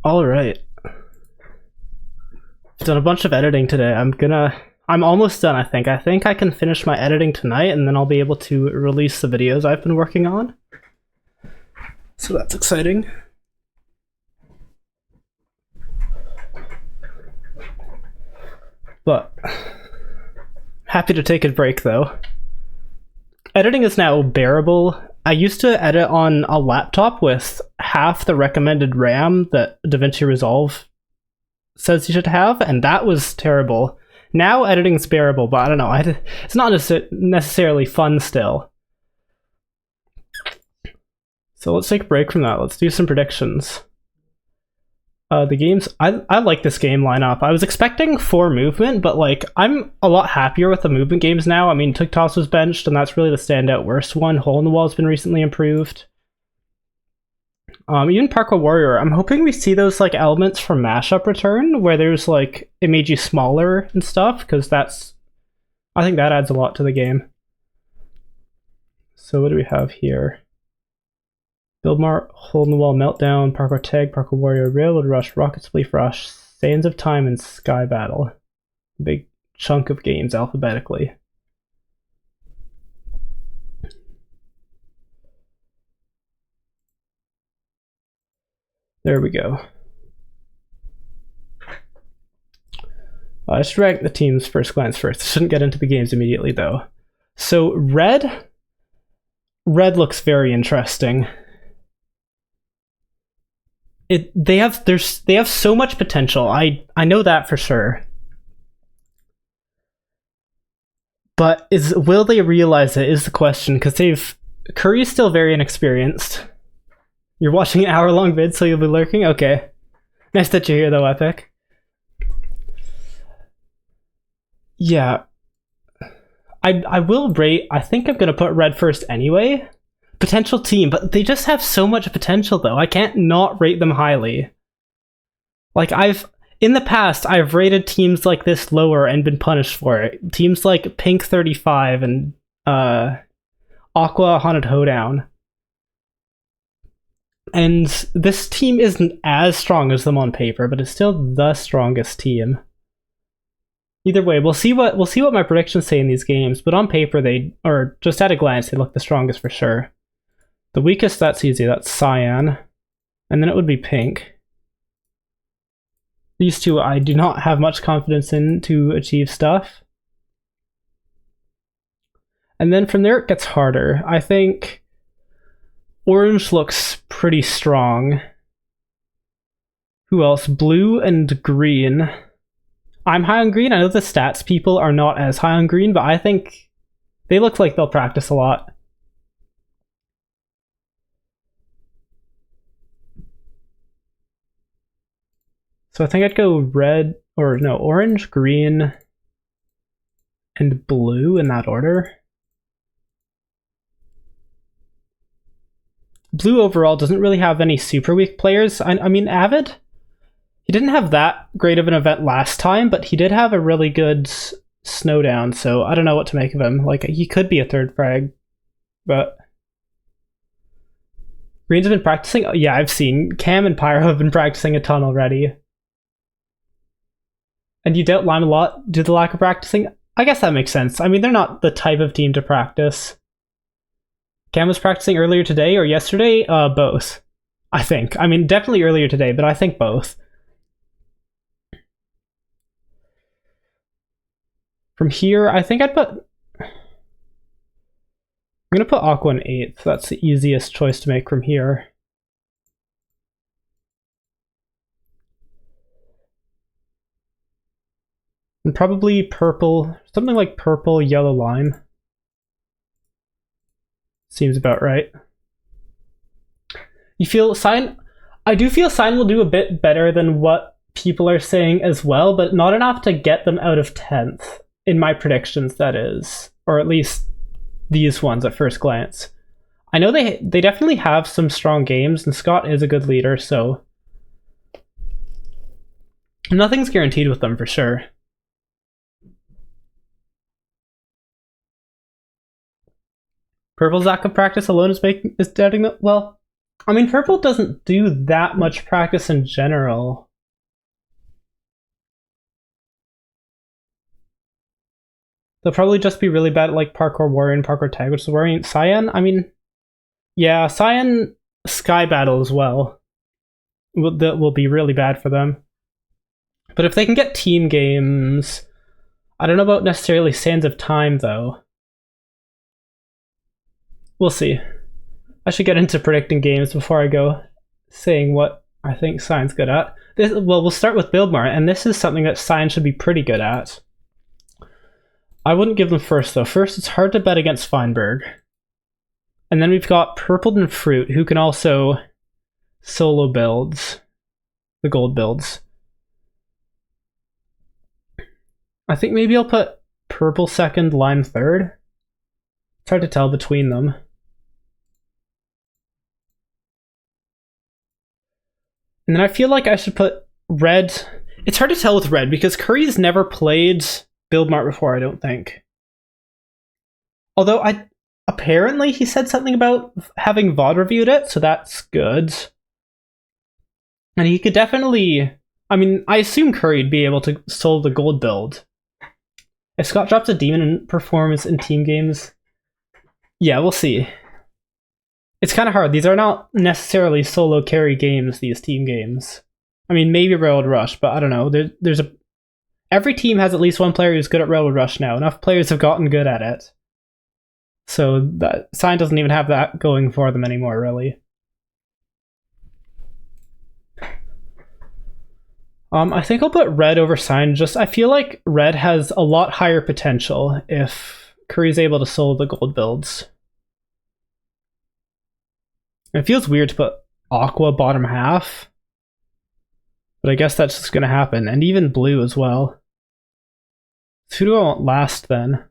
All right. I've done a bunch of editing today. I'm almost done, I think. I think I can finish my editing tonight and then I'll be able to release the videos I've been working on. So that's exciting. But happy to take a break though. Editing is now bearable. I used to edit on a laptop with half the recommended RAM that DaVinci Resolve says you should have, and that was terrible. Now editing's bearable, but I don't know. It's not necessarily fun still. So let's take a break from that. Let's do some predictions. The games, I like this game lineup. I was expecting 4 movement, but like I'm a lot happier with the movement games now. I mean, Tuktos was benched, and that's really the standout worst one. Hole in the Wall has been recently improved. Even Parkour Warrior, I'm hoping we see those like elements from Mashup return, where there's like it made you smaller and stuff, because I think that adds a lot to the game. So what do we have here? Buildmart, Hole in the Wall, Meltdown, Parkour Tag, Parkour Warrior, Railroad Rush, Rocket Spleef Rush, Sands of Time, and Sky Battle. Big chunk of games alphabetically. There we go. I should rank the teams first glance first. I shouldn't get into the games immediately though. So Red looks very interesting. They have so much potential. I know that for sure. But will they realize it is the question, because Curry's still very inexperienced. You're watching an hour-long vid, so you'll be lurking? Okay. Nice that you're here though, Epic. Yeah. I will rate, I think I'm gonna put Red first anyway. Potential team, but they just have so much potential though. I can't not rate them highly. Like in the past, I've rated teams like this lower and been punished for it. Teams like Pink 35 and Aqua Haunted Hoedown. And this team isn't as strong as them on paper, but it's still the strongest team. Either way, we'll see what my predictions say in these games, but on paper or just at a glance, they look the strongest for sure. The weakest, that's easy, that's Cyan. And then it would be Pink. These two I do not have much confidence in to achieve stuff. And then from there it gets harder. I think Orange looks pretty strong. Who else? Blue and Green. I'm high on Green. I know the stats people are not as high on Green, but I think they look like they'll practice a lot. So I think I'd go orange, green, and blue in that order. Blue overall doesn't really have any super weak players. I mean, Avid, he didn't have that great of an event last time, but he did have a really good Snowdown, so I don't know what to make of him. Like, he could be a third frag, but Green's been practicing. Yeah, I've seen Cam and Pyro have been practicing a ton already. And you doubt Lime a lot due to the lack of practicing? I guess that makes sense. I mean, they're not the type of team to practice. Cam was practicing earlier today or yesterday? Both, I think. I mean, definitely earlier today, but I think both. From here, I think I'm gonna put Aqua in 8th. That's the easiest choice to make from here. And probably purple, something like purple, yellow, lime. Seems about right. You feel Sign? I do feel Sign will do a bit better than what people are saying as well, but not enough to get them out of 10th. In my predictions, that is. Or at least these ones at first glance. I know they definitely have some strong games, and Scott is a good leader, so nothing's guaranteed with them for sure. Purple Zach of practice alone is doubting that. Well, I mean, purple doesn't do that much practice in general. They'll probably just be really bad at like parkour warrior and parkour tag, which is worrying. Cyan, I mean, yeah, Cyan Sky Battle as well. That will be really bad for them. But if they can get team games, I don't know about necessarily Sands of Time though. We'll see. I should get into predicting games before I go saying what I think Cyan's good at. We'll start with Buildmart, and this is something that Cyan should be pretty good at. I wouldn't give them first though. First, it's hard to bet against Feinberg. And then we've got Purpled and Fruit, who can also solo builds, the gold builds. I think maybe I'll put Purple second, Lime third. It's hard to tell between them. And then I feel like I should put Red. It's hard to tell with Red because Curry's never played Buildmart before, I don't think. Although apparently he said something about having VOD reviewed it, so that's good. And he could definitely, I mean, I assume Curry'd be able to solo the gold build. If Scott drops a demon in performance in team games, yeah, we'll see. It's kind of hard. These are not necessarily solo carry games, these team games. I mean, maybe Railroad Rush, but I don't know. Every team has at least one player who's good at Railroad Rush now. Enough players have gotten good at it. So that Cyan doesn't even have that going for them anymore, really. I think I'll put Red over Cyan. I feel like Red has a lot higher potential if Curry's able to solo the gold builds. It feels weird to put Aqua bottom half, but I guess that's just going to happen. And even Blue as well. So who do I want last then?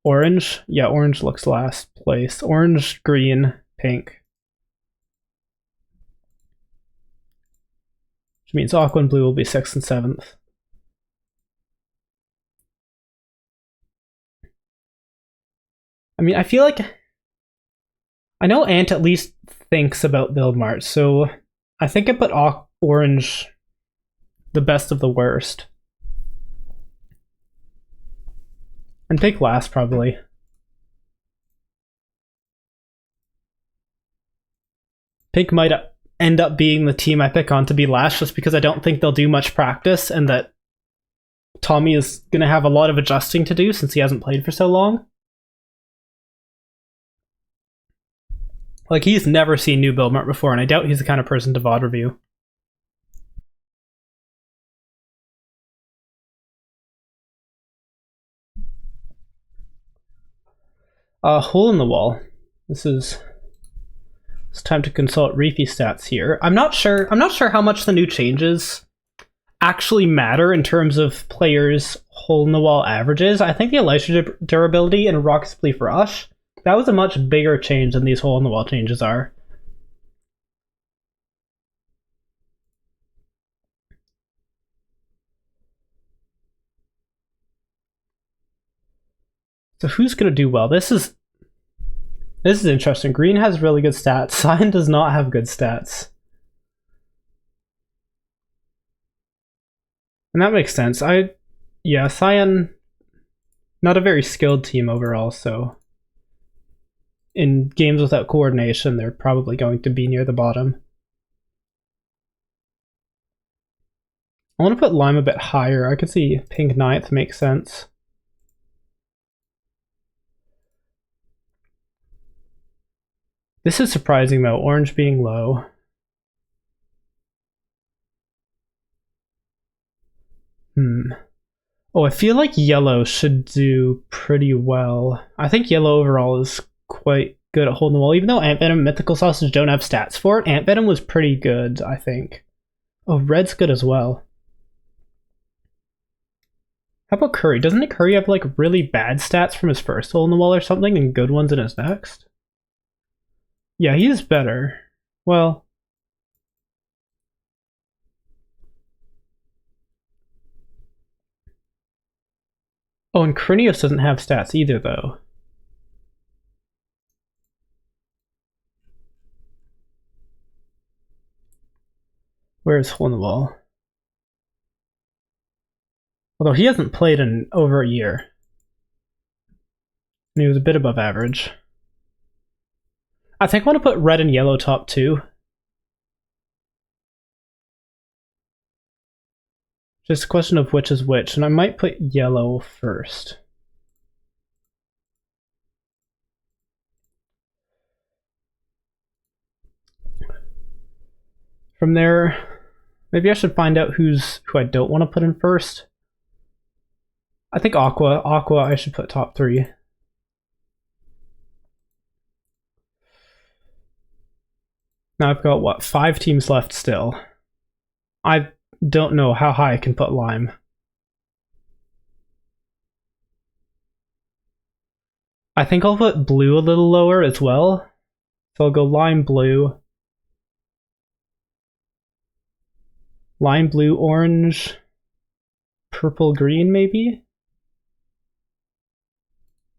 Orange? Yeah, Orange looks last place. Orange, Green, Pink. Which means Aqua and Blue will be 6th and 7th. I mean, I feel like I know Ant at least thinks about Buildmart, so I think I put Orange the best of the worst. And Pink last, probably. Pink might end up being the team I pick on to be last just because I don't think they'll do much practice and that Tommy is going to have a lot of adjusting to do since he hasn't played for so long. Like, he's never seen New Buildmart before, and I doubt he's the kind of person to VOD review. Hole in the Wall. It's time to consult Reefy stats here. I'm not sure how much the new changes actually matter in terms of players' hole in the wall averages. I think the Elisha durability and Rock Spleef Rush, that was a much bigger change than these hole in the wall changes are. So who's gonna do well? This is interesting. Green has really good stats. Cyan does not have good stats. And that makes sense. Yeah, Cyan, not a very skilled team overall, so in games without coordination, they're probably going to be near the bottom. I want to put Lime a bit higher. I could see Pink 9th makes sense. This is surprising though, Orange being low. Oh, I feel like Yellow should do pretty well. I think Yellow overall is quite good at holding the wall. Even though Ant Venom and Mythical Sausage don't have stats for it, Ant Venom was pretty good, I think. Oh, Red's good as well. How about Curry? Doesn't Curry have like really bad stats from his first hole in the wall or something and good ones in his next? Yeah, he's better. Well, oh, and Crinios doesn't have stats either, though. Where's Hole in the Wall? Although he hasn't played in over a year. And he was a bit above average. I think I want to put red and yellow top 2. Just a question of which is which, and I might put yellow first. From there, maybe I should find out who I don't want to put in first. I think Aqua I should put top 3. Now I've got, what, 5 teams left still. I don't know how high I can put Lime. I think I'll put blue a little lower as well. So I'll go lime blue, orange, purple, green maybe?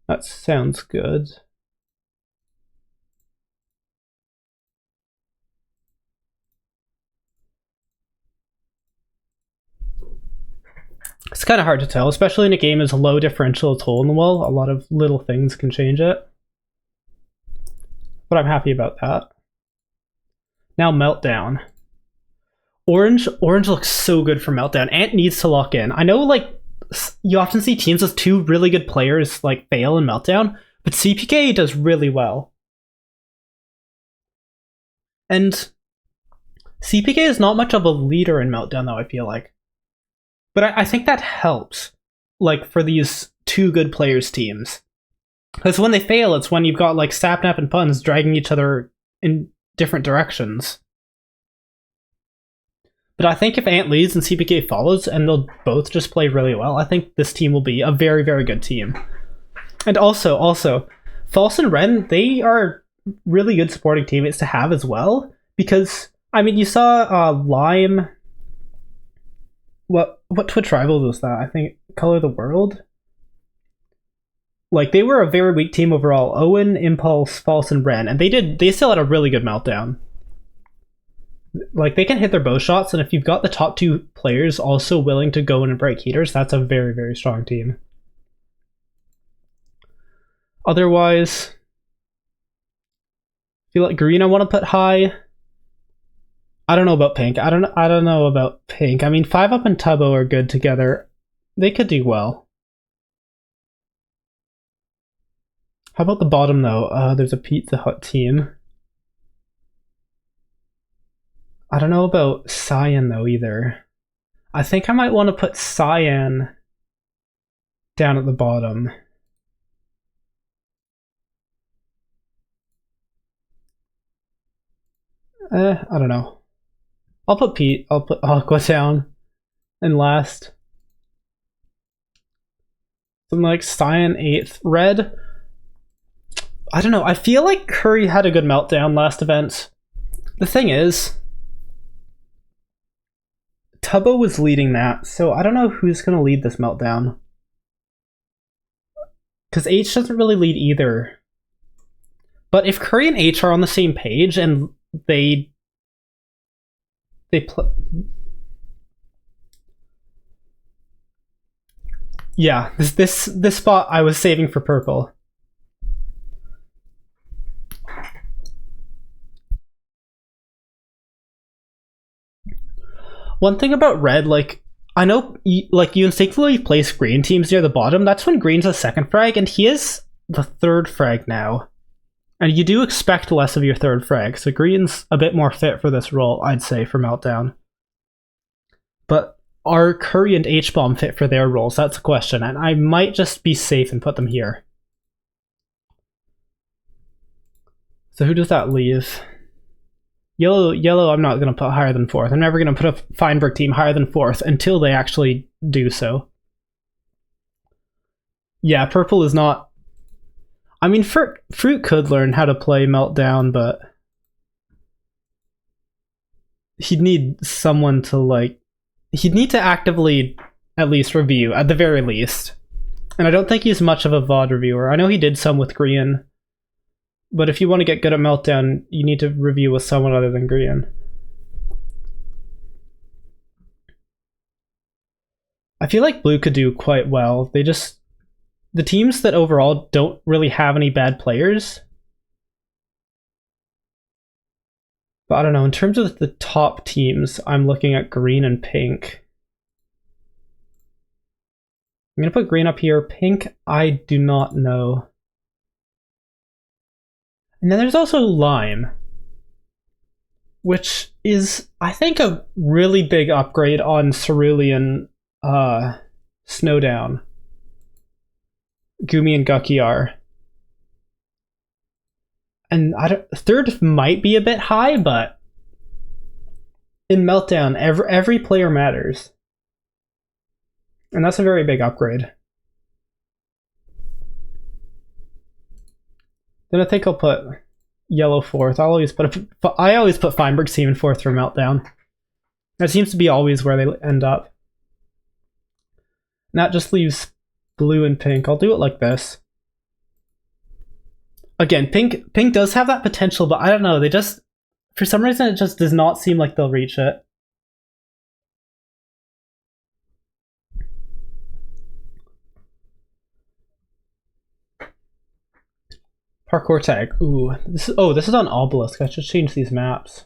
That sounds good. It's kind of hard to tell, especially in a game as low differential as Hole in the Wall. A lot of little things can change it. But I'm happy about that. Now Meltdown. Orange looks so good for Meltdown. Ant needs to lock in. I know, like, you often see teams with 2 really good players like fail in Meltdown, but CPK does really well. And CPK is not much of a leader in Meltdown, though, I feel like. But I think that helps, like, for these 2 good players teams. Because when they fail, it's when you've got, like, Sapnap and Puns dragging each other in different directions. But I think if Ant leads and CPK follows, and they'll both just play really well, I think this team will be a very, very good team. And also, False and Ren, they are really good supporting teammates to have as well. Because, I mean, you saw Lime... What Twitch Rivals was that? I think Color the World? Like, they were a very weak team overall. Owen, Impulse, False, and Ren. And they still had a really good Meltdown. Like, they can hit their bow shots, and if you've got the top 2 players also willing to go in and break heaters, that's a very, very strong team. Otherwise, I feel like green I want to put high. I don't know about pink. I don't know about pink. I mean, 5UP and Tubbo are good together. They could do well. How about the bottom, though? There's a Pizza Hut team. I don't know about Cyan, though, either. I think I might want to put Cyan down at the bottom. I don't know. I'll put Aqua down and last. Something like Cyan 8th. Red, I don't know. I feel like Curry had a good Meltdown last event. The thing is, Tubbo was leading that, so I don't know who's going to lead this Meltdown. Because H doesn't really lead either. But if Curry and H are on the same page and they play... Yeah, this spot I was saving for purple. One thing about red, like, I know you instinctively place green teams near the bottom. That's when green's a 2nd frag, and he is the 3rd frag now. And you do expect less of your 3rd frag, so green's a bit more fit for this role, I'd say, for Meltdown. But are Curry and H-Bomb fit for their roles? That's a question, and I might just be safe and put them here. So who does that leave? Yellow I'm not going to put higher than 4th. I'm never going to put a Feinberg team higher than 4th until they actually do so. Yeah, purple is not... I mean, Fruit could learn how to play Meltdown, but he'd need someone to, like... He'd need to actively at least review, at the very least. And I don't think he's much of a VOD reviewer. I know he did some with Grian, but if you want to get good at Meltdown, you need to review with someone other than Grian. I feel like blue could do quite well. The teams that overall don't really have any bad players. But I don't know, in terms of the top teams, I'm looking at green and pink. I'm going to put green up here. Pink, I do not know. And then there's also lime, which is, I think, a really big upgrade on Cerulean Snowdown. Gumi and Gucky are. And third might be a bit high, but in Meltdown, every player matters. And that's a very big upgrade. Then I think I'll put yellow fourth. I always put Feinberg's team in fourth for Meltdown. That seems to be always where they end up. And that just leaves blue and pink. I'll do it like this. Again, pink does have that potential, but I don't know. They just, for some reason, it just does not seem like they'll reach it. Parkour tag. Ooh, this is on Obelisk. I should change these maps.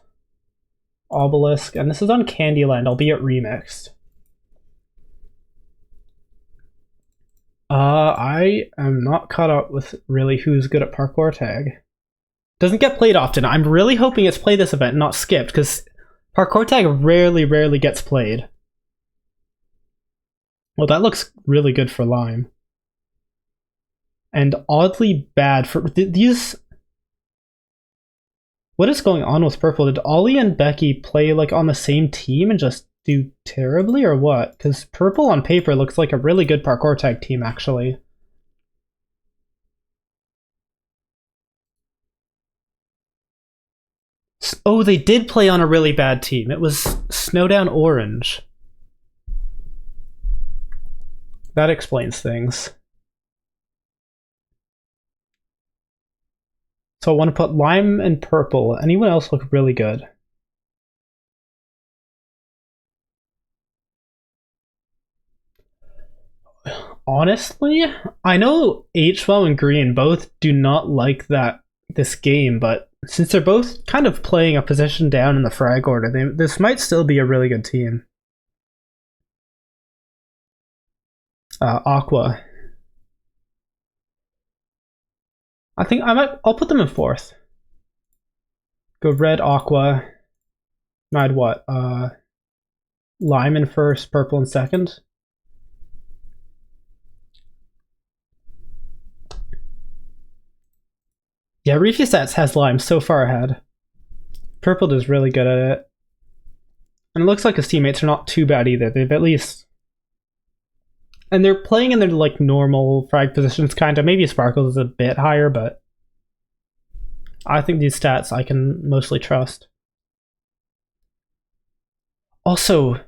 Obelisk, and this is on Candyland, albeit remixed. I am not caught up with really who's good at parkour tag. Doesn't get played often. I'm really hoping it's played this event, not skipped, because parkour tag rarely gets played. Well, that looks really good for lime. And oddly bad for these. What is going on with purple? Did Ollie and Becky play like on the same team and just do terribly, or what? Because purple on paper looks like a really good parkour tag team, actually. Oh, they did play on a really bad team. It was Snowdown Orange. That explains things. So I want to put lime and purple. Anyone else look really good? Honestly, I know HMO and Green both do not like this game, but since they're both kind of playing a position down in the frag order, this might still be a really good team. Aqua. I think I'll put them in fourth. Go red, aqua. I'd what? Lime in first, purple in second. Yeah, Refustats has lime so far ahead. Purple is really good at it. And it looks like his teammates are not too bad either. They've at least... And they're playing in their like normal frag positions, kind of. Maybe Sparkles is a bit higher, but I think these stats I can mostly trust. Also,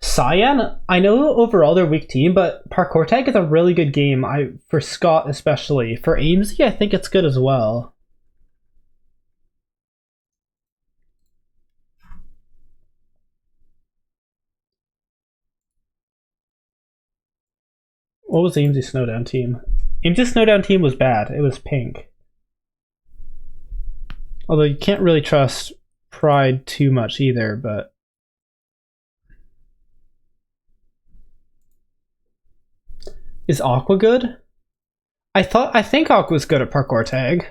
Cyan, I know overall they're a weak team, but Parkour Tag is a really good game. For Scott especially. For Amesy, I think it's good as well. What was the Amesy Snowdown team? Amesy Snowdown team was bad. It was pink. Although you can't really trust Pride too much either, but... Is Aqua good? I think Aqua's good at parkour tag.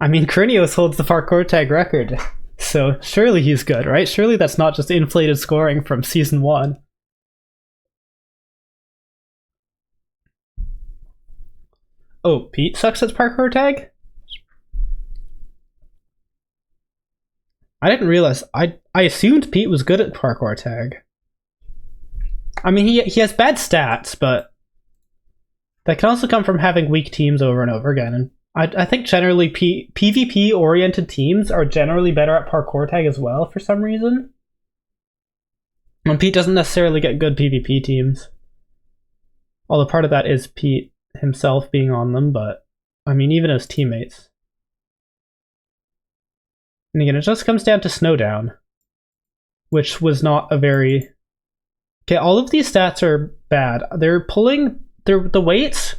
I mean, Krinios holds the parkour tag record, so surely he's good, right? Surely that's not just inflated scoring from season 1. Oh, Pete sucks at parkour tag? I didn't realize. I assumed Pete was good at parkour tag. I mean, he has bad stats, but that can also come from having weak teams over and over again. And I think generally PvP-oriented teams are generally better at parkour tag as well for some reason. And Pete doesn't necessarily get good PvP teams. Although part of that is Pete himself being on them, but I mean, even his teammates. And again, it just comes down to Snowdown, which was not a very Okay, all of these stats are bad. The weights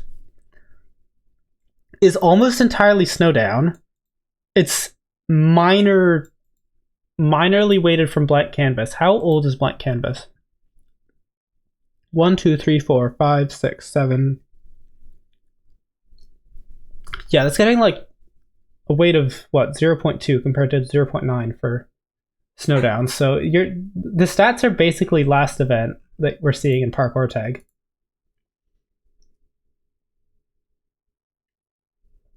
is almost entirely Snowdown. It's minorly weighted from blank canvas. How old is blank canvas? 1, 2, 3, 4, 5, 6, 7. Yeah, that's getting like a weight of what, 0.2 compared to 0.9 for Snowdown. So the stats are basically last event that we're seeing in Parkour Tag.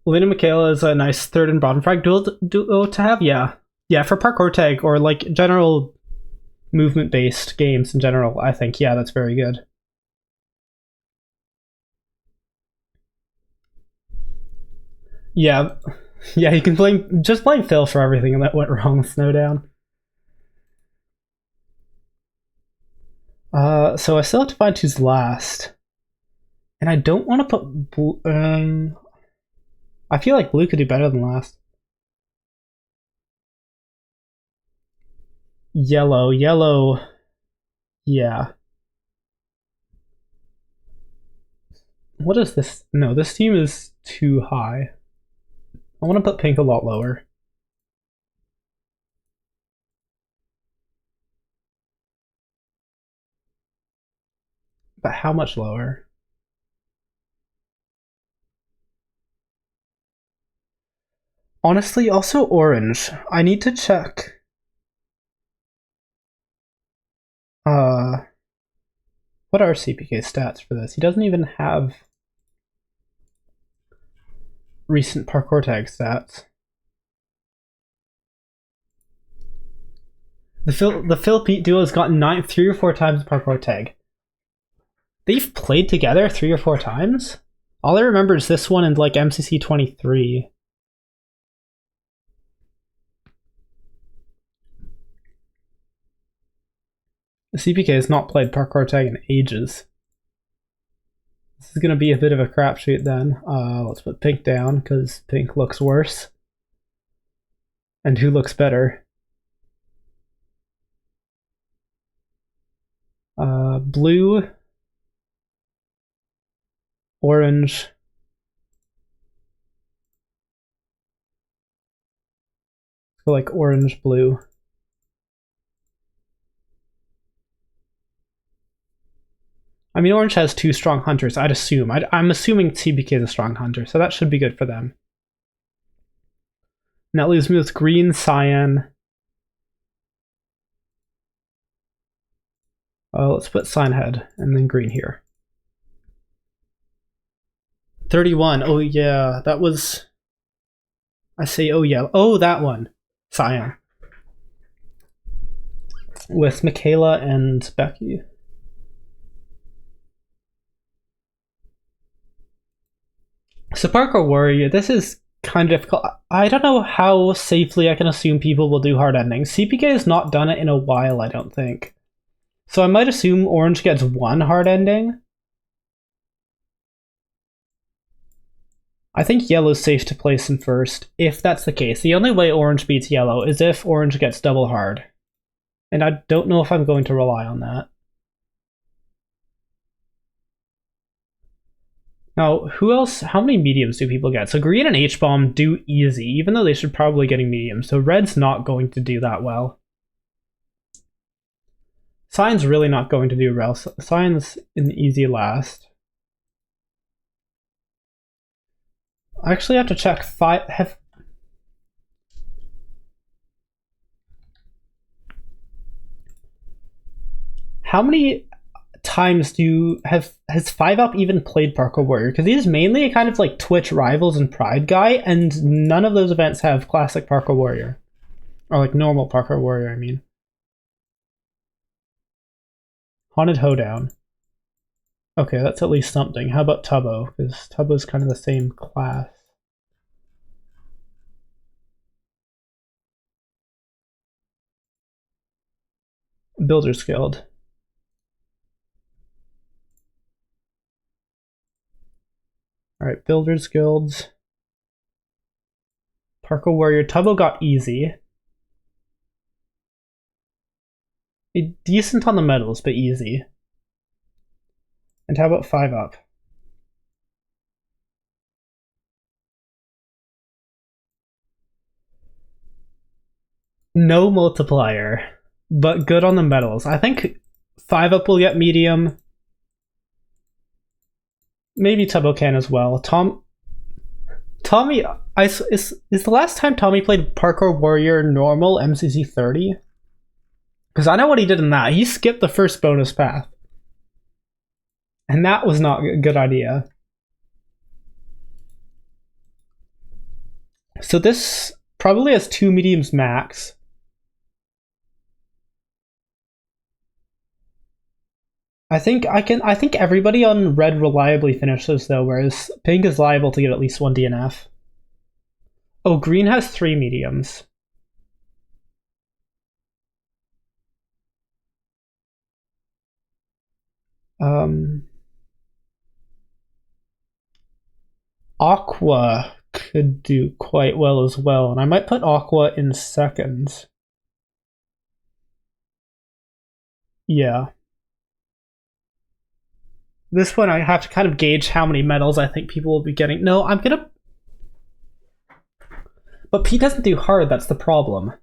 Lena Michaela is a nice third and bottom frag duo to have. Yeah, for Parkour Tag or like general movement based games in general, I think that's very good. Yeah, you can blame Phil for everything that went wrong with Snowdown. So I still have to find who's last, and I don't want to put. I feel like Blue could do better than last. Yellow, yeah. What is this? No, this team is too high. I want to put pink a lot lower. But how much lower? Honestly, also orange. I need to check. What are CPK's stats for this? He doesn't even have recent Parkour Tag stats. The Phil Pete duo has gotten 3 or 4 times Parkour Tag. They've played together 3 or 4 times? All I remember is this one and like MCC 23. The CPK has not played Parkour Tag in ages. This is going to be a bit of a crapshoot then. Let's put pink down because pink looks worse. And who looks better? Blue, orange, so like orange, blue. I mean, orange has 2 strong hunters, I'd assume. I'm assuming CBK is a strong hunter, so that should be good for them. And that leaves me with green, cyan. Let's put cyan head, and then green here. 31. Oh, yeah, that was... I say, oh, yeah. Oh, that one. Cyan. With Michaela and Becky. So Parkour Warrior, this is kind of difficult. I don't know how safely I can assume people will do hard endings. CPK has not done it in a while, I don't think. So I might assume orange gets 1 hard ending. I think yellow's safe to place in first, if that's the case. The only way orange beats yellow is if orange gets double hard. And I don't know if I'm going to rely on that. Now, who else? How many mediums do people get? So green and H-bomb do easy, even though they should probably getting mediums. So red's not going to do that well. Cyan's really not going to do well. Cyan's an easy last. I actually have to check how many times has 5UP even played Parkour Warrior? Because he's mainly a kind of like Twitch Rivals and Pride guy, and none of those events have classic Parkour Warrior. Or like normal Parkour Warrior, I mean. Haunted Hoedown. Okay, that's at least something. How about Tubbo? Because Tubbo's kind of the same class. Builder's Guild. Alright, Builders Guilds. Parkour Warrior. Tubbo got easy. Decent on the medals, but easy. And how about 5 up? No multiplier, but good on the metals. I think 5 up will get medium. Maybe Tubbo can as well. Tommy, is the last time Tommy played Parkour Warrior normal MCC 30? Because I know what he did in that. He skipped the first bonus path. And that was not a good idea. So this probably has 2 mediums max. I think everybody on red reliably finishes though, whereas pink is liable to get at least 1 DNF. Oh, green has 3 mediums. Aqua could do quite well as well, and I might put Aqua in second. Yeah. This one I have to kind of gauge how many medals I think people will be getting. No, I'm gonna... But P doesn't do hard, that's the problem.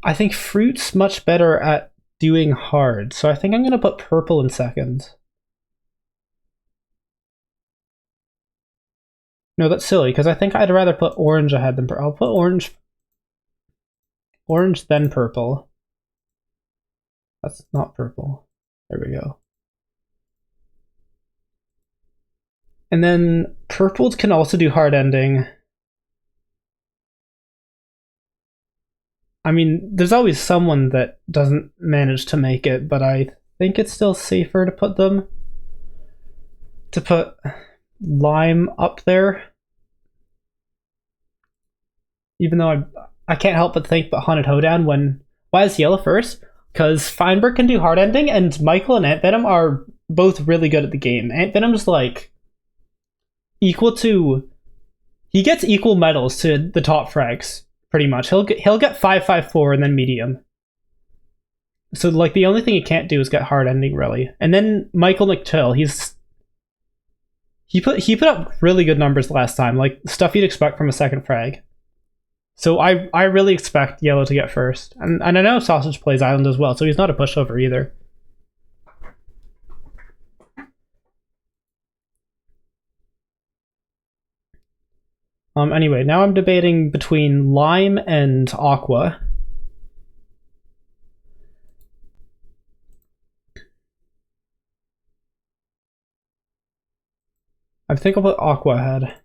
I think Fruit's much better at doing hard, so I think I'm gonna put purple in second. No, that's silly, because I think I'd rather put orange ahead than purple. I'll put orange then purple. That's not purple. There we go. And then purple can also do hard ending. I mean, there's always someone that doesn't manage to make it, but I think it's still safer to put lime up there. Even though I can't help but think about Haunted Hoedown when... Why is yellow first? Because Feinberg can do hard ending, and Michael and Ant Venom are both really good at the game. Ant Venom's like equal to... He gets equal medals to the top frags, pretty much. He'll get 554 and then medium. So like the only thing he can't do is get hard ending, really. And then Michael McTill, he put up really good numbers last time, like stuff you'd expect from a second frag. So I really expect yellow to get first. And I know Sausage plays Island as well, so he's not a pushover either. Anyway, now I'm debating between lime and aqua. I think I'll put aqua ahead.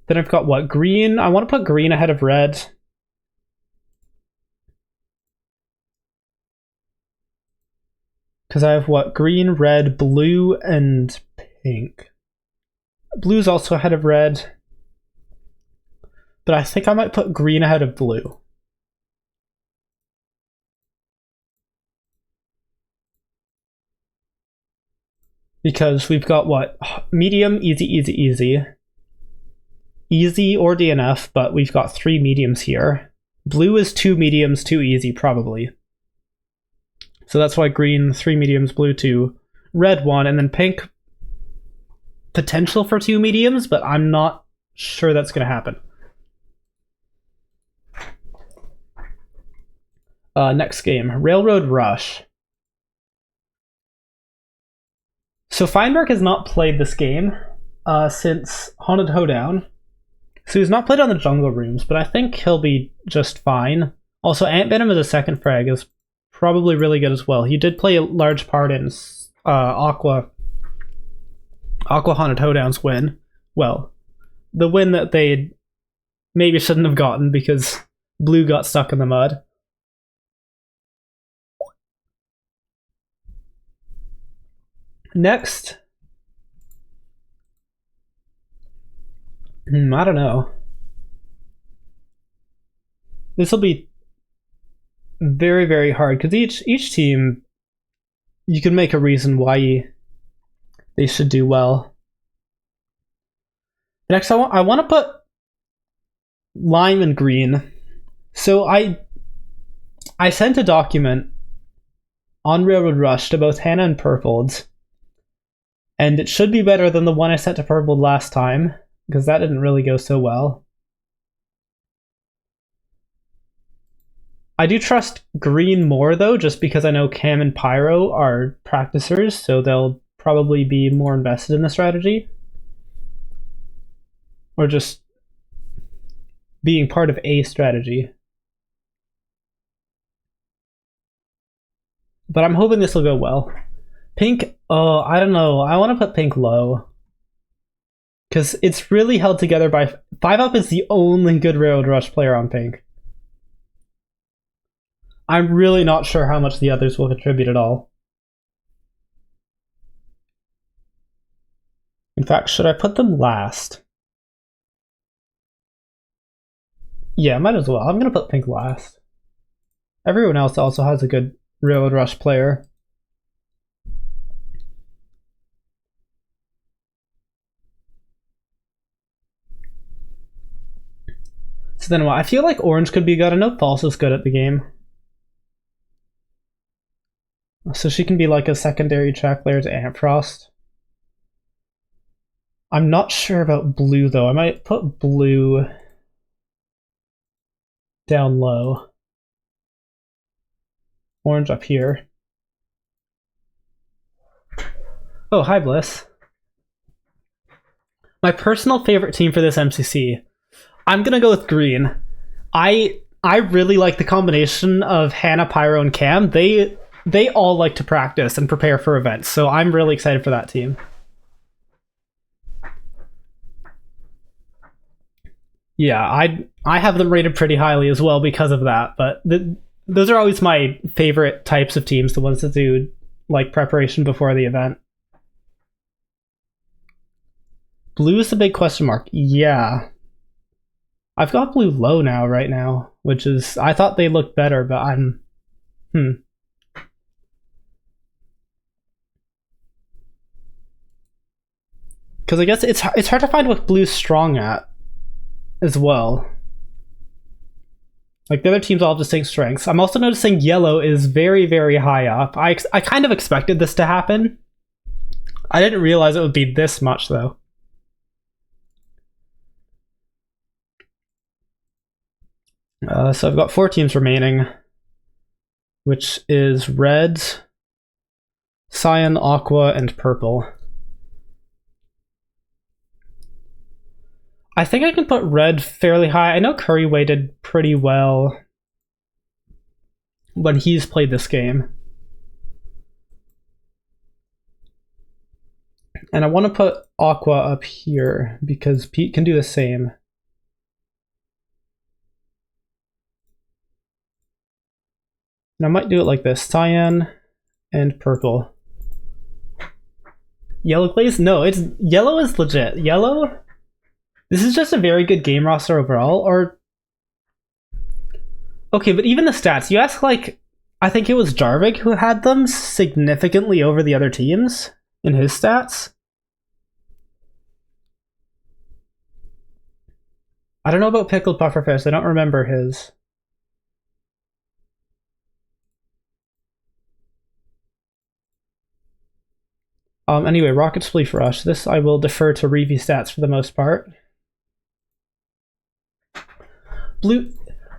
Then I've got what? Green? I want to put green ahead of red. Because I have what? Green, red, blue, and pink. Blue's also ahead of red. But I think I might put green ahead of blue. Because we've got what? Medium, easy, easy, easy. Easy or DNF, but we've got 3 mediums here. Blue is 2 mediums, 2 easy, probably. So that's why green, 3 mediums, blue 2, red 1, and then pink, potential for 2 mediums, but I'm not sure that's going to happen. Next game, Railroad Rush. So Feinberg has not played this game since Haunted Hoedown. So he's not played on the jungle rooms, but I think he'll be just fine. Also, Ant Venom as a second frag is probably really good as well. He did play a large part in Aqua Haunted Hoedown's win. Well, the win that they maybe shouldn't have gotten because Blue got stuck in the mud. Next. I don't know. This will be very, very hard because each team, you can make a reason why they should do well. Next, I want to put lime and green. So I I sent a document on Railroad Rush to both Hannah and Purpled, and it should be better than the one I sent to Purpled last time, because that didn't really go so well. I do trust Green more, though, just because I know Cam and Pyro are practicers, so they'll probably be more invested in the strategy. Or just being part of a strategy. But I'm hoping this will go well. Pink, oh, I don't know. I want to put Pink low. Because it's really held together by... 5-Up is the only good Railroad Rush player on Pink. I'm really not sure how much the others will contribute at all. In fact, should I put them last? Yeah, might as well. I'm going to put Pink last. Everyone else also has a good Railroad Rush player. So then what? I feel like Orange could be good. I know False is good at the game. So she can be like a secondary track player to Ampfrost. I'm not sure about Blue, though. I might put Blue down low. Orange up here. Oh, hi, Bliss. My personal favorite team for this MCC. I'm gonna go with Green. I really like the combination of Hannah, Pyro, and Cam. They all like to practice and prepare for events, so I'm really excited for that team. Yeah, I have them rated pretty highly as well because of that, but those are always my favorite types of teams, the ones that do like preparation before the event. Blue is the big question mark. Yeah. I've got Blue low now, right now, which is... I thought they looked better, but I'm... Because I guess it's hard to find what Blue's strong at as well. Like, the other teams all have distinct strengths. I'm also noticing Yellow is very, very high up. I kind of expected this to happen. I didn't realize it would be this much, though. So I've got 4 teams remaining, which is Red, Cyan, Aqua, and Purple. I think I can put Red fairly high. I know Curryway did pretty well when he's played this game. And I want to put Aqua up here because Pete can do the same. And I might do it like this. Cyan and Purple. Yellow plays? No, it's Yellow is legit. Yellow... This is just a very good game roster overall, or... Okay, but even the stats, you ask, like... I think it was Jarvik who had them significantly over the other teams in his stats. I don't know about Pickled Pufferfish, I don't remember his. Anyway, Rocket Spleef Rush. This I will defer to Reevy stats for the most part. Blue.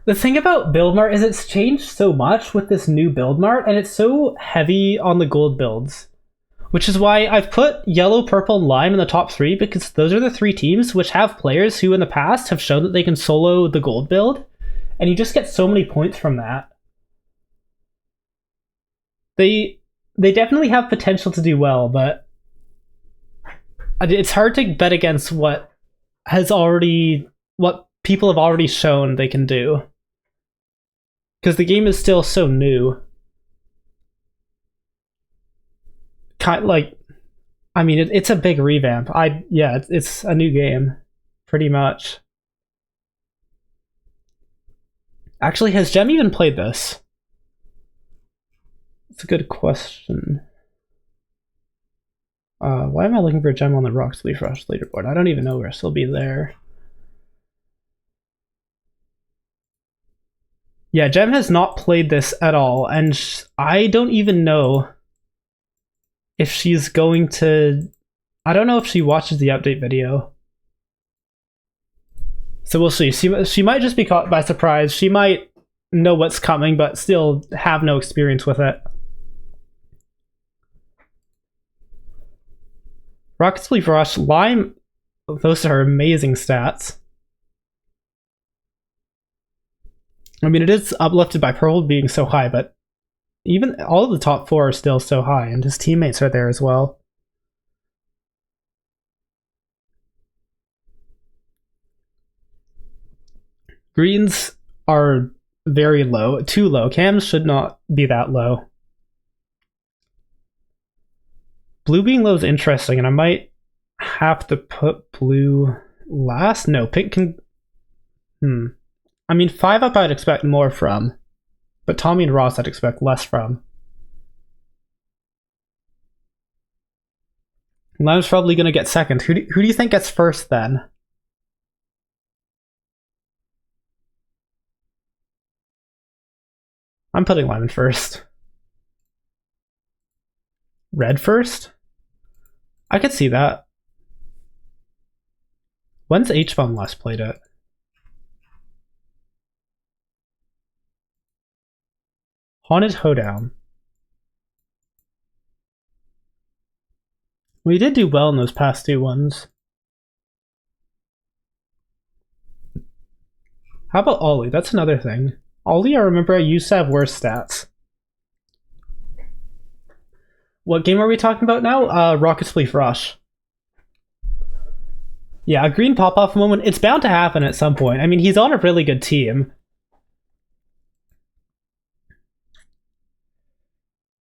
The thing about Build Mart is it's changed so much with this new Build Mart, and it's so heavy on the gold builds. Which is why I've put Yellow, Purple, and Lime in the top 3, because those are the 3 teams which have players who in the past have shown that they can solo the gold build, and you just get so many points from that. They definitely have potential to do well, but it's hard to bet against what people have already shown they can do. Because the game is still so new. I mean, it's a big revamp. It's a new game, pretty much. Actually, has Jem even played this? It's a good question. Why am I looking for a Gem on the Rock Spleef Rush leaderboard? I don't even know where she'll be there. Yeah, Jem has not played this at all, and I don't even know if she's going to... I don't know if she watches the update video. So we'll see. She might just be caught by surprise. She might know what's coming, but still have no experience with it. Rocket Sleep Rush, Lime, those are amazing stats. I mean, it is uplifted by Pearl being so high, but even all of the top 4 are still so high, and his teammates are there as well. Greens are very low, too low. Cams should not be that low. Blue being low is interesting, and I might have to put blue last. No, pink can... I mean, 5 up I'd expect more from, but Tommy and Ross I'd expect less from. Lime's probably going to get second. Who do you think gets first then? I'm putting Lime in first. Red first? I could see that. When's H-Bomb last played it? Haunted Hoedown. We did do well in those past 2 ones. How about Ollie? That's another thing. Ollie, I remember I used to have worse stats. What game are we talking about now? Rocket Sleep Rush. Yeah, a green pop-off moment. It's bound to happen at some point. I mean, he's on a really good team.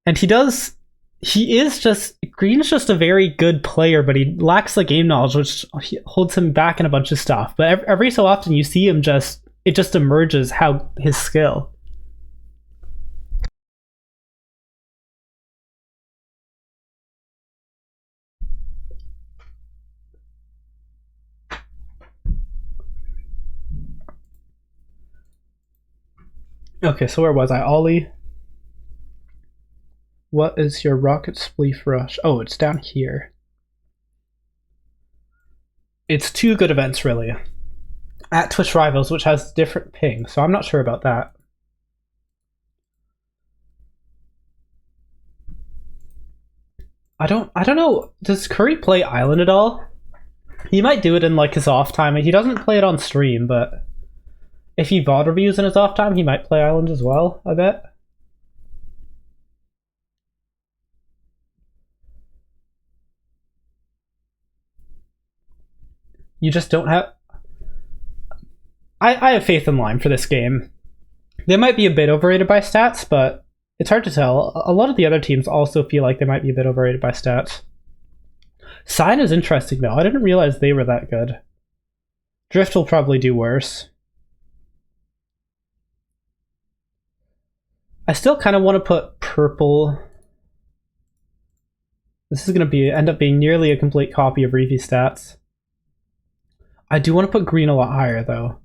And Green's just a very good player, but he lacks the game knowledge, which holds him back in a bunch of stuff. But every so often you see him it just emerges how his skill. Okay, so where was I? Ollie. What is your Rocket Spleef Rush? Oh, it's down here. It's 2 good events, really. At Twitch Rivals, which has different ping, so I'm not sure about that. I don't know. Does Curry play Island at all? He might do it in like his off time. He doesn't play it on stream, but if he VOD reviews in his off time, he might play Island as well, I bet. You just don't have... I have faith in Lime for this game. They might be a bit overrated by stats, but it's hard to tell. A lot of the other teams also feel like they might be a bit overrated by stats. Sign is interesting, though. I didn't realize they were that good. Drift will probably do worse. I still kind of want to put purple... This is going to end up being nearly a complete copy of Reefy stats. I do want to put green a lot higher, though.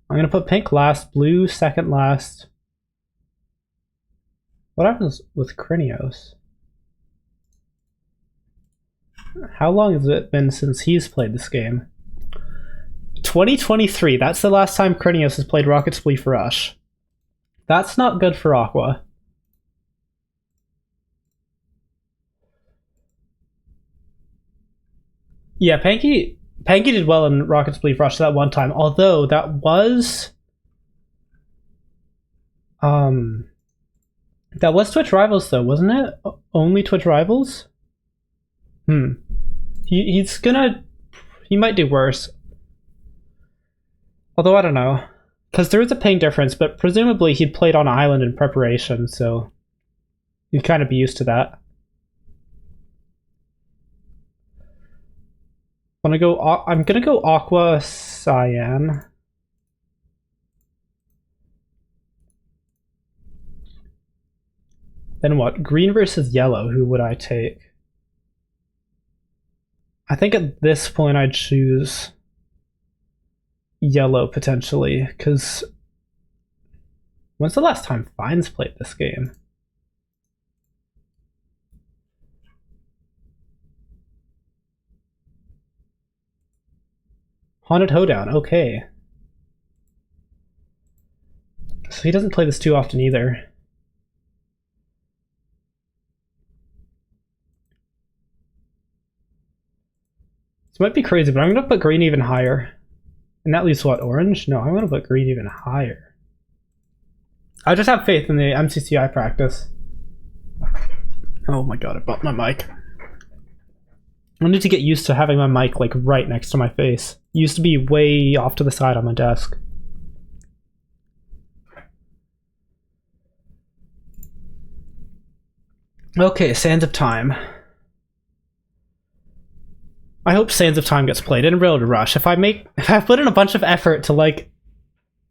I'm going to put pink last, blue second last. What happens with Krinios? How long has it been since he's played this game? 2023. That's the last time Krinios has played Rocket Spleef Rush. That's not good for Aqua. Yeah, Panky did well in Rocket Spleef Rush that one time, although that was... That was Twitch Rivals, though, wasn't it? Only Twitch Rivals? He's gonna... He might do worse. Although, I don't know. Because there is a ping difference, but presumably he'd played on Island in preparation, so... You'd kind of be used to that. I'm gonna go Aqua Cyan. Then what? Green versus yellow. Who would I take? I think at this point I'd choose yellow potentially, because When's the last time Fines played this game? Haunted Hoedown, okay. So he doesn't play this too often either. This might be crazy, but I'm gonna put green even higher. And that leaves what, orange? No, I'm gonna put green even higher. I just have faith in the MCC I practice. Oh my god, I bumped my mic. I need to get used to having my mic like right next to my face. It used to be way off to the side on my desk. Okay, Sands of Time. I hope Sands of Time gets played in Railroad Rush. If I put in a bunch of effort to like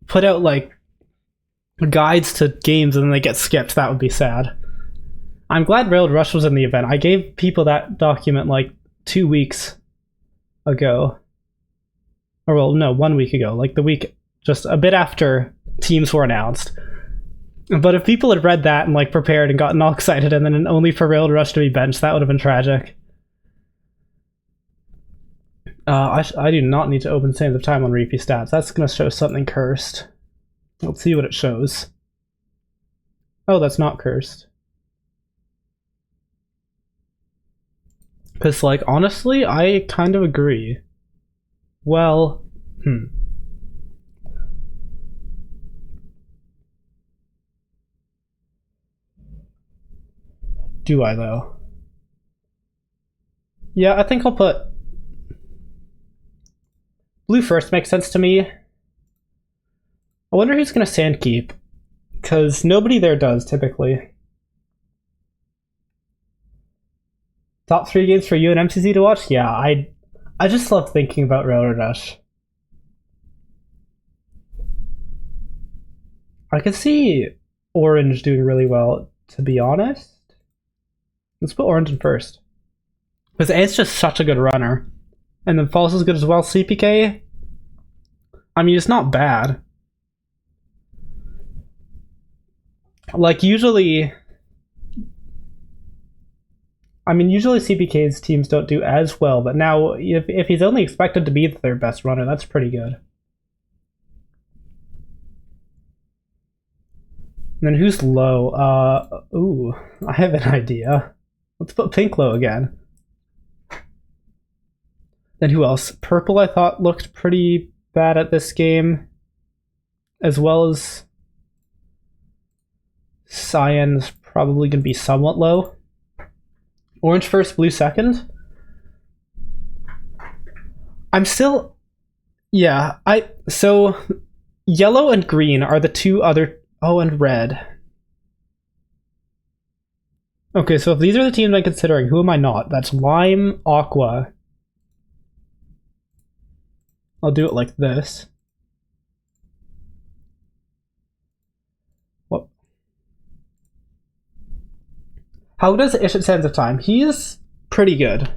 put out like guides to games and then they get skipped, that would be sad. I'm glad Railroad Rush was in the event. I gave people that document like 2 weeks ago. Or well, no, 1 week ago. Like the week just a bit after teams were announced. But if people had read that and like prepared and gotten all excited and then only for Railroad Rush to be benched, that would have been tragic. I do not need to open Sands of Time on repeat stats. That's going to show something cursed. Let's see what it shows. Oh, that's not cursed. Because, like, honestly, I kind of agree. Well, Do I, though? Yeah, I think I'll put blue first. Makes sense to me. I wonder who's going to Sandkeep. Because nobody there does, typically. Top 3 games for you and MCC to watch? Yeah, I just love thinking about Railroad Rush. I could see Orange doing really well, to be honest. Let's put Orange in first. Because Ant's just such a good runner. And then False is good as well. CPK, I mean, it's not bad. Like, usually CPK's teams don't do as well, but now, if he's only expected to be their best runner, that's pretty good. And then who's low? Ooh, I have an idea. Let's put Pink low again. Then who else? Purple, I thought, looked pretty bad at this game. As well as Cyan's probably going to be somewhat low. Orange first, blue second. I'm still... Yeah, so yellow and green are the two other... Oh, and red. Okay, so if these are the teams I'm considering, who am I not? That's Lime, Aqua. I'll do it like this. What? How does Ishit Sands of Time? He's pretty good.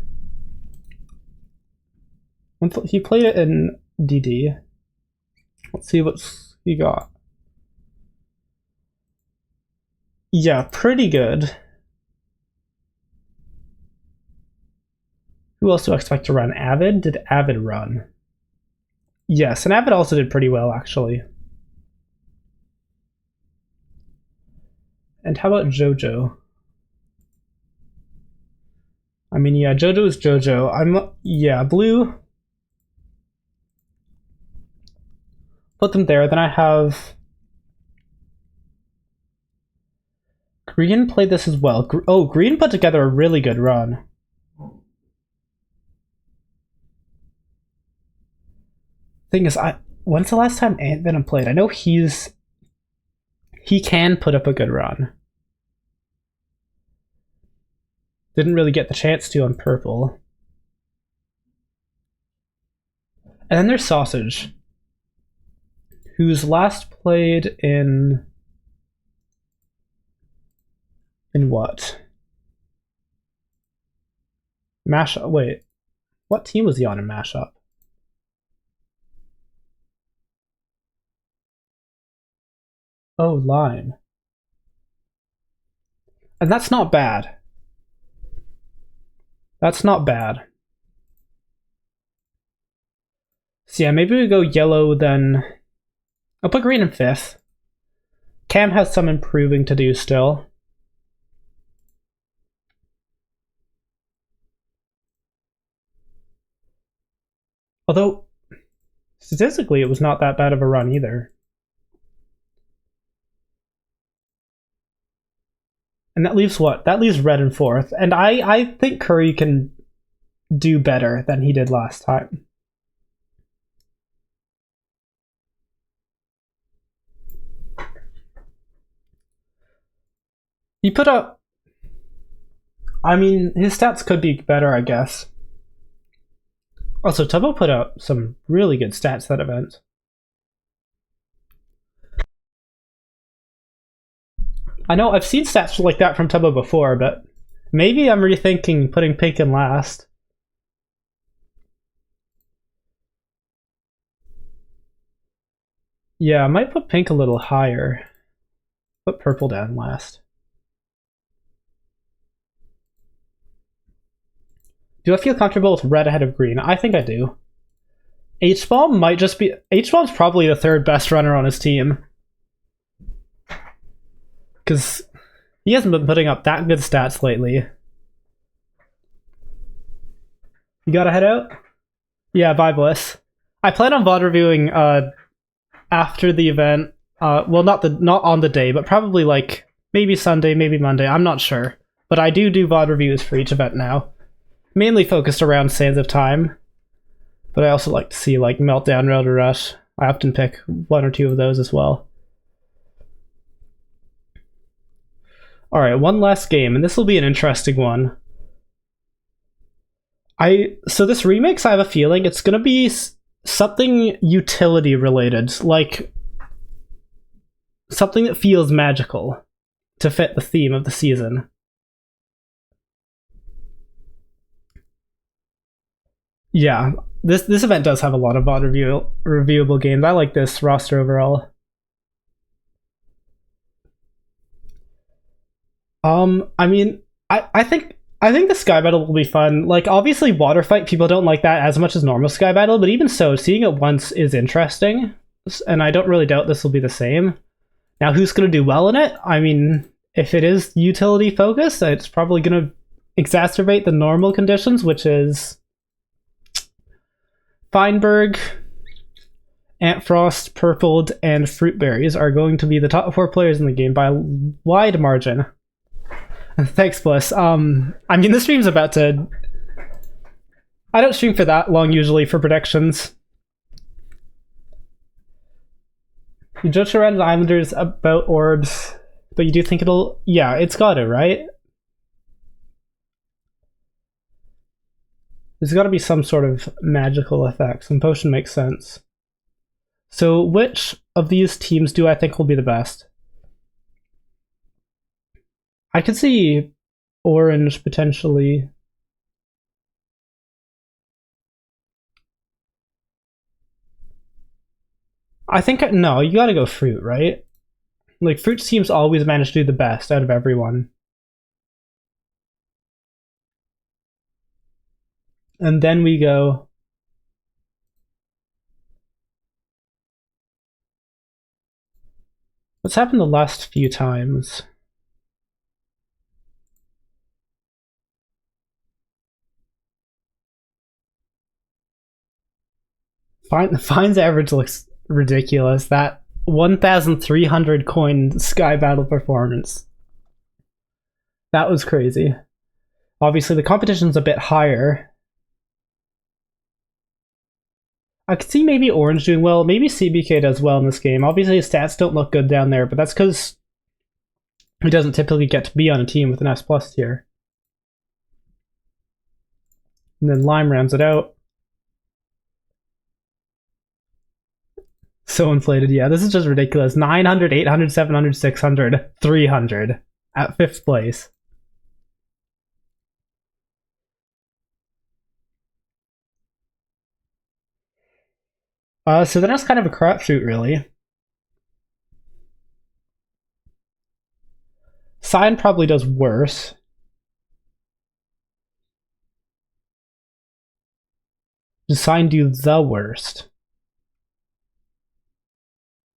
He played it in DD. Let's see what he got. Yeah, pretty good. Who else do I expect to run? Avid? Did Avid run? Yes, and Avid also did pretty well, actually. And how about JoJo? I mean, yeah, JoJo is JoJo. Yeah, blue. Put them there. Then I have... Green played this as well. Oh, Green put together a really good run. Thing is, when's the last time Ant Venom played? I know he can put up a good run. Didn't really get the chance to on purple. And then there's Sausage, who's last played in what? Mashup. Wait, what team was he on in Mashup? Oh, lime. And that's not bad. That's not bad. So yeah, maybe we go yellow then. I'll put green in 5th. Cam has some improving to do still. Although, statistically, it was not that bad of a run either. And that leaves what? That leaves red in 4th. And I think Curry can do better than he did last time. He put up... I mean, his stats could be better, I guess. Also, Tubbo put up some really good stats that event. I know I've seen stats like that from Tubbo before, but maybe I'm rethinking putting pink in last. Yeah, I might put pink a little higher. Put purple down last. Do I feel comfortable with red ahead of green? I think I do. H-Bomb might just be... H-Bomb's probably the 3rd best runner on his team. Because he hasn't been putting up that good stats lately. You gotta head out? Yeah, bye, Bliss. I plan on VOD reviewing after the event. Well, not on the day, but probably like maybe Sunday, maybe Monday. I'm not sure. But I do VOD reviews for each event now. Mainly focused around Sands of Time. But I also like to see like Meltdown, Rail to Rush. I often pick 1 or 2 of those as well. Alright, one last game, and this will be an interesting one. So this remix, I have a feeling it's gonna be something utility related, like something that feels magical to fit the theme of the season. Yeah, this event does have a lot of VOD reviewable games. I like this roster overall. I mean, I think the Sky Battle will be fun. Like, obviously, Water Fight, people don't like that as much as normal Sky Battle, but even so, seeing it once is interesting, and I don't really doubt this will be the same. Now, who's going to do well in it? I mean, if it is utility focused, it's probably going to exacerbate the normal conditions, which is Feinberg, Antfrost, Purpled, and Fruitberries are going to be the top 4 players in the game by a wide margin. Thanks, Bliss. I mean, this stream's about to... I don't stream for that long, usually, for predictions. You judge around the Islanders about orbs, but you do think it'll... Yeah, it's gotta, right? There's gotta be some sort of magical effect. Some potion makes sense. So which of these teams do I think will be the best? I could see orange potentially. I think, no, you gotta go fruit, right? Like, fruit teams always manage to do the best out of everyone. And then we go... What's happened the last few times? Fine's average looks ridiculous. That 1,300 coin Sky Battle performance. That was crazy. Obviously, the competition's a bit higher. I could see maybe Orange doing well. Maybe CBK does well in this game. Obviously, his stats don't look good down there, but that's because he doesn't typically get to be on a team with an S+ tier. And then Lime rounds it out. So inflated, yeah. This is just ridiculous. 900, 800, 700, 600, 300 at 5th place. So then it's kind of a crapshoot, really. Cyan probably does worse. Does Cyan do the worst?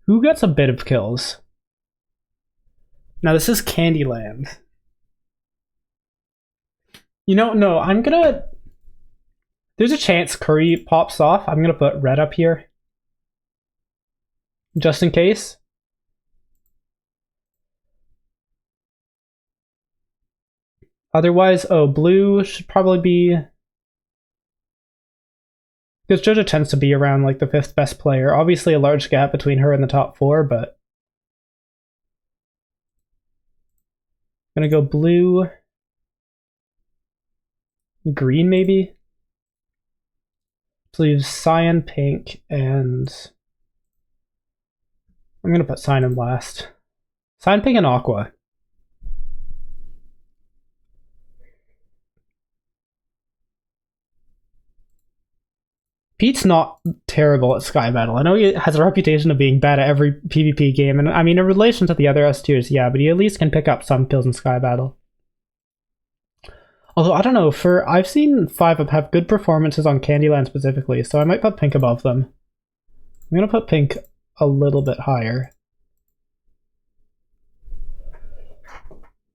Who gets a bit of kills? Now this is Candyland. You know, no, I'm gonna... There's a chance Curry pops off. I'm gonna put red up here. Just in case. Otherwise, oh, blue should probably be... Because Jojo tends to be around like the 5th best player. Obviously a large gap between her and the top 4, but... I'm gonna go blue... Green, maybe? So leaves Cyan, pink, and... I'm gonna put Cyan in last. Cyan, pink, and aqua. Pete's not terrible at Sky Battle. I know he has a reputation of being bad at every PvP game, and I mean, in relation to the other S tiers, yeah, but he at least can pick up some kills in Sky Battle. Although, I don't know, I've seen 5-up have good performances on Candyland specifically, so I might put pink above them. I'm gonna put pink a little bit higher.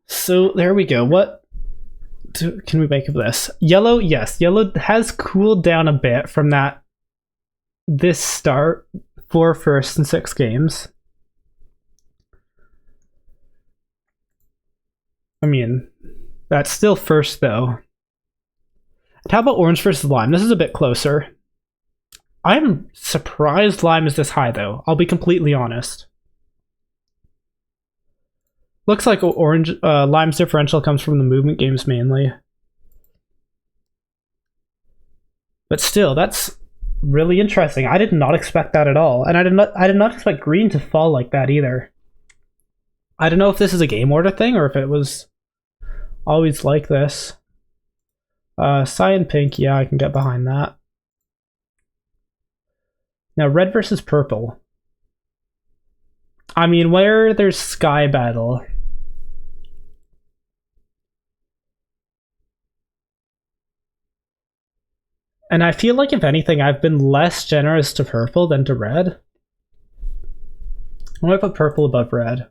So, there we go. What can we make of this? Yellow, yes. Yellow has cooled down a bit from this start for first and 6 games. I mean, that's still first, though. And how about orange versus lime? This is a bit closer. I'm surprised lime is this high, though. I'll be completely honest. Looks like lime's differential comes from the movement games mainly. But still, that's really interesting. I did not expect that at all. And I did not expect green to fall like that either. I don't know if this is a game order thing or if it was always like this. Cyan pink, yeah, I can get behind that. Now, red versus purple. I mean, where there's Sky Battle... And I feel like, if anything, I've been less generous to purple than to red. I'm gonna put purple above red.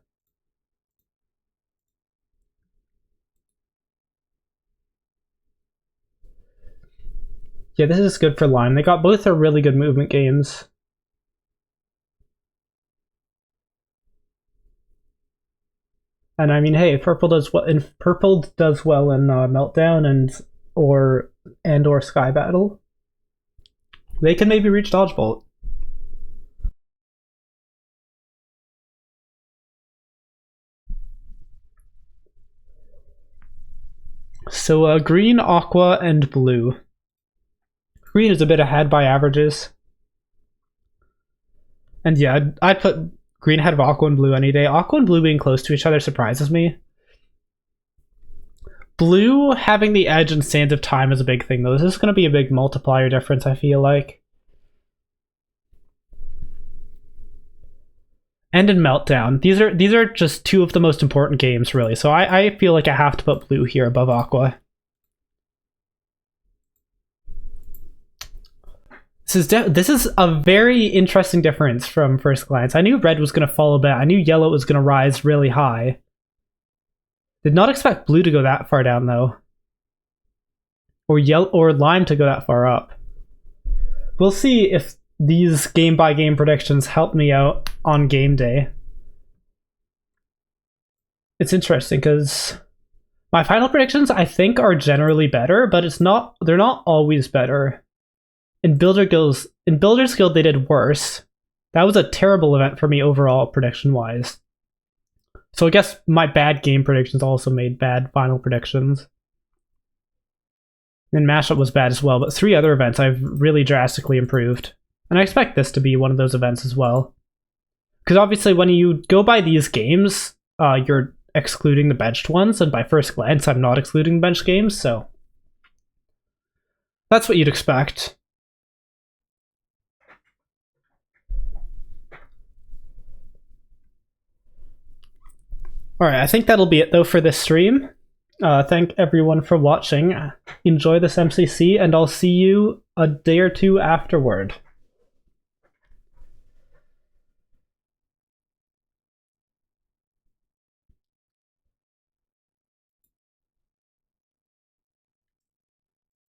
Yeah, this is good for lime. They got both are really good movement games. And I mean, hey, purple does well in Meltdown and or Sky Battle. They can maybe reach Dodgebolt. So green, aqua, and blue. Green is a bit ahead by averages. And yeah, I'd put green ahead of aqua and blue any day. Aqua and blue being close to each other surprises me. Blue having the edge in Sands of Time is a big thing, though. This is going to be a big multiplier difference, I feel like. And in Meltdown. These are just 2 of the most important games, really. So I feel like I have to put blue here above aqua. This is a very interesting difference from first glance. I knew red was going to fall a bit. I knew yellow was going to rise really high. Did not expect blue to go that far down, though. Or lime to go that far up. We'll see if these game-by-game predictions help me out on game day. It's interesting because my final predictions, I think, are generally better, but they're not always better. In Builder's Guild, they did worse. That was a terrible event for me overall, prediction-wise. So I guess my bad game predictions also made bad final predictions. And Mashup was bad as well, but 3 other events I've really drastically improved. And I expect this to be one of those events as well. Because obviously when you go by these games, you're excluding the benched ones, and by first glance I'm not excluding benched games, so... That's what you'd expect. All right, I think that'll be it though for this stream. Thank everyone for watching. Enjoy this MCC, and I'll see you a day or two afterward.